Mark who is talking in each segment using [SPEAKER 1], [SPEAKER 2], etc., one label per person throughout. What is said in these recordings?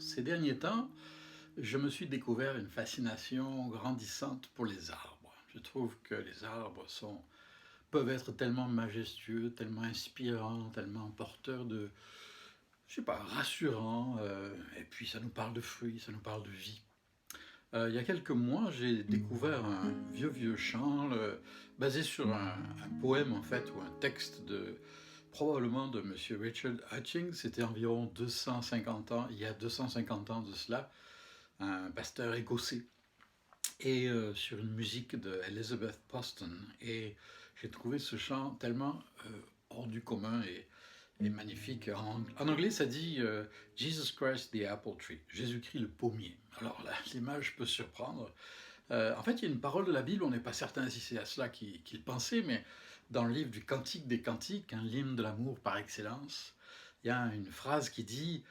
[SPEAKER 1] Ces derniers temps, je me suis découvert une fascination grandissante pour les arbres. Je trouve que les arbres peuvent être tellement majestueux, tellement inspirants, tellement porteurs de, je sais pas, rassurants, et puis ça nous parle de fruits, ça nous parle de vie. Il y a quelques mois, j'ai découvert un vieux chant basé sur un poème en fait, ou un texte probablement de Monsieur Richard Hutchings. C'était environ 250 ans, il y a 250 ans de cela, un pasteur écossais, et sur une musique de Elizabeth Poston. Et j'ai trouvé ce chant tellement hors du commun et magnifique. En anglais, ça dit Jesus Christ the Apple Tree, Jésus-Christ le pommier. Alors là, l'image peut surprendre. En fait, il y a une parole de la Bible, on n'est pas certain si c'est à cela qu'il pensait, mais dans le livre du Cantique des Cantiques, l'hymne de l'amour par excellence, il y a une phrase qui dit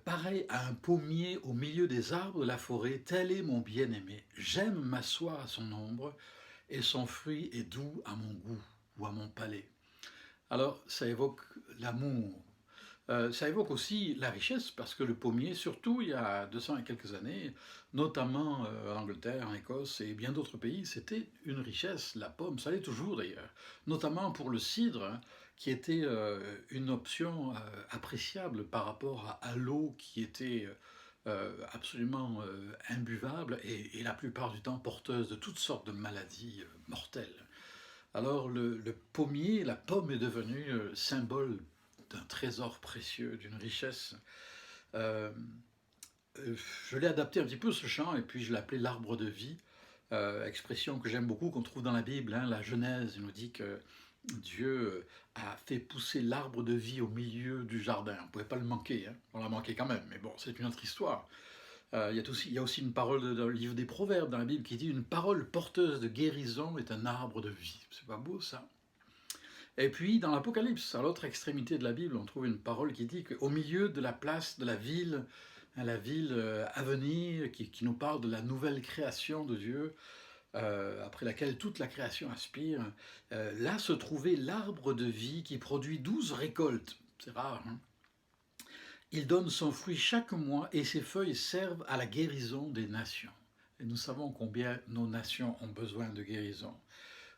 [SPEAKER 1] pareil à un pommier au milieu des arbres de la forêt, tel est mon bien-aimé. J'aime m'asseoir à son ombre, et son fruit est doux à mon goût ou à mon palais. » Alors, ça évoque l'amour. Ça évoque aussi la richesse, parce que le pommier, surtout il y a 200 et quelques années, notamment en Angleterre, en Écosse et bien d'autres pays, c'était une richesse, la pomme, ça l'est toujours d'ailleurs, notamment pour le cidre, hein, qui était une option appréciable par rapport à l'eau qui était absolument imbuvable et la plupart du temps porteuse de toutes sortes de maladies mortelles. Alors le pommier, la pomme est devenue symbole d'un trésor précieux, d'une richesse. Euh, je l'ai adapté un petit peu ce chant et puis je l'ai appelé l'arbre de vie, expression que j'aime beaucoup, qu'on trouve dans la Bible. La Genèse nous dit que Dieu a fait pousser l'arbre de vie au milieu du jardin. On ne pouvait pas le manquer, hein. On l'a manqué quand même, mais bon, c'est une autre histoire. Il y a aussi une parole dans le livre des Proverbes dans la Bible qui dit une parole porteuse de guérison est un arbre de vie. C'est pas beau ça? Et puis dans l'Apocalypse, à l'autre extrémité de la Bible, on trouve une parole qui dit qu'au milieu de la place de la ville à venir, qui nous parle de la nouvelle création de Dieu, après laquelle toute la création aspire, là se trouvait l'arbre de vie qui produit 12 récoltes. C'est rare, hein? Il donne son fruit chaque mois et ses feuilles servent à la guérison des nations. Et nous savons combien nos nations ont besoin de guérison.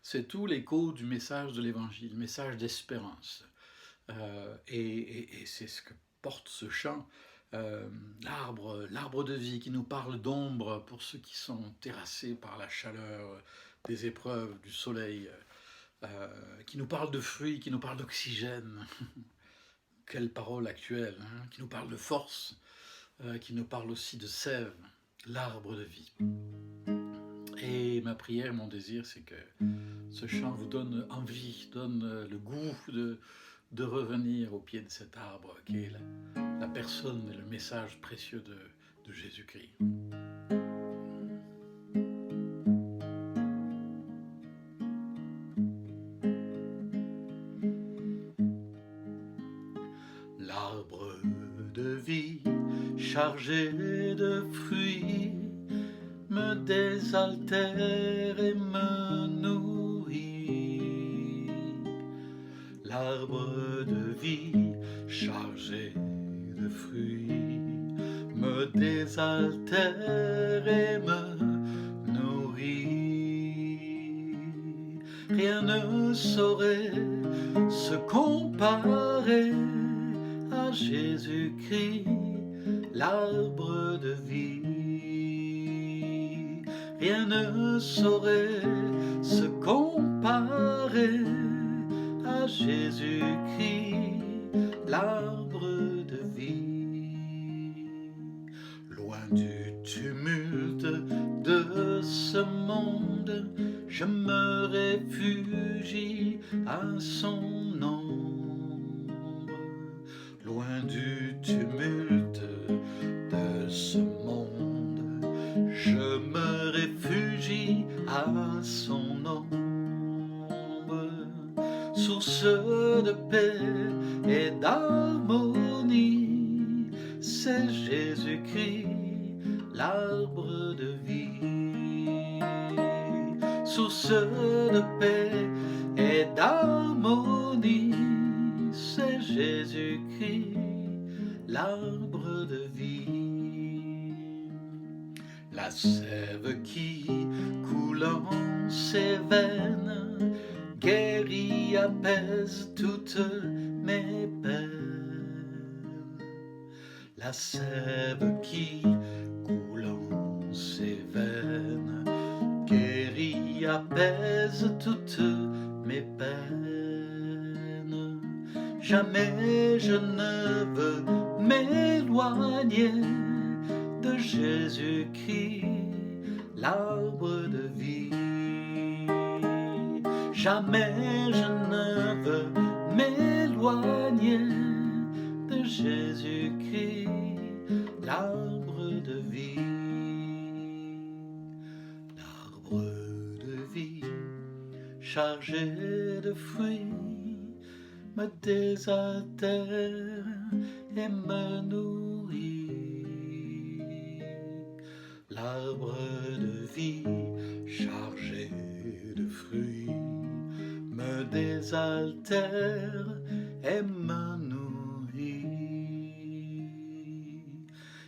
[SPEAKER 1] C'est tout l'écho du message de l'Évangile, message d'espérance. Et c'est ce que porte ce chant, l'arbre de vie qui nous parle d'ombre pour ceux qui sont terrassés par la chaleur des épreuves du soleil, qui nous parle de fruits, qui nous parle d'oxygène. Quelle parole actuelle, hein, qui nous parle de force, qui nous parle aussi de sève, l'arbre de vie. Et ma prière, mon désir, c'est que ce chant vous donne envie, donne le goût de revenir au pied de cet arbre qui est la personne et le message précieux de Jésus-Christ. L'arbre de vie, chargé de fruits, me désaltère et me nourrit. L'arbre de vie, chargé de fruits, me désaltère et me nourrit. Rien ne saurait se comparer à Jésus-Christ, l'arbre de vie. Rien ne saurait se comparer à Jésus-Christ, l'arbre de vie. Loin du tumulte de ce monde, je me réfugie à son ombre. Loin du tumulte de ce monde, je me réfugie à son ombre. Source de paix et d'harmonie, c'est Jésus-Christ, l'arbre de vie. Source de paix et d'harmonie, c'est Jésus-Christ, l'arbre de vie. La sève qui coule en ses veines guérit, apaise toutes mes peines. La sève qui coule en ses veines guérit, apaise toutes mes peines. Jamais je ne veux m'éloigner de Jésus-Christ, l'arbre de vie. Jamais je ne veux m'éloigner de Jésus-Christ, l'arbre de vie. L'arbre de vie, chargé de fruits, me désaltère et me nourrit. L'arbre de vie, chargé de fruits, me désaltère et me nourrit.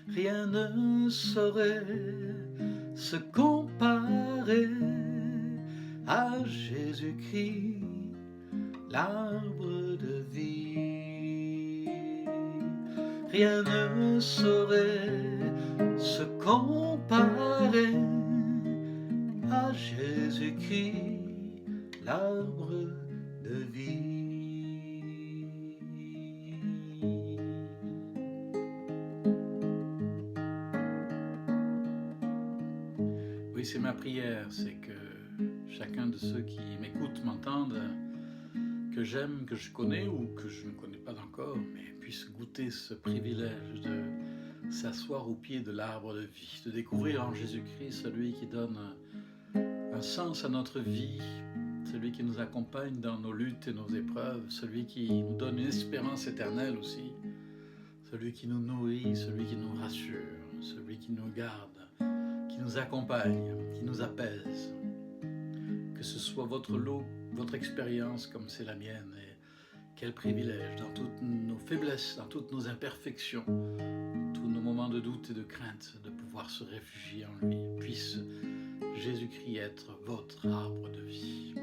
[SPEAKER 1] Rien ne saurait se comparer à Jésus-Christ, l'arbre de vie. Rien ne saurait se comparer à Jésus-Christ, l'arbre de vie. Oui, c'est ma prière, c'est que chacun de ceux qui m'écoutent, m'entendent, que j'aime, que je connais ou que je ne connais pas encore, mais puisse goûter ce privilège de s'asseoir au pied de l'arbre de vie, de découvrir en Jésus-Christ celui qui donne un sens à notre vie, celui qui nous accompagne dans nos luttes et nos épreuves, celui qui nous donne une espérance éternelle aussi, celui qui nous nourrit, celui qui nous rassure, celui qui nous garde, qui nous accompagne, qui nous apaise. Que ce soit votre lot, votre expérience comme c'est la mienne, et quel privilège dans toutes nos faiblesses, dans toutes nos imperfections, tous nos moments de doute et de crainte, de pouvoir se réfugier en lui. Puisse Jésus-Christ être votre arbre de vie.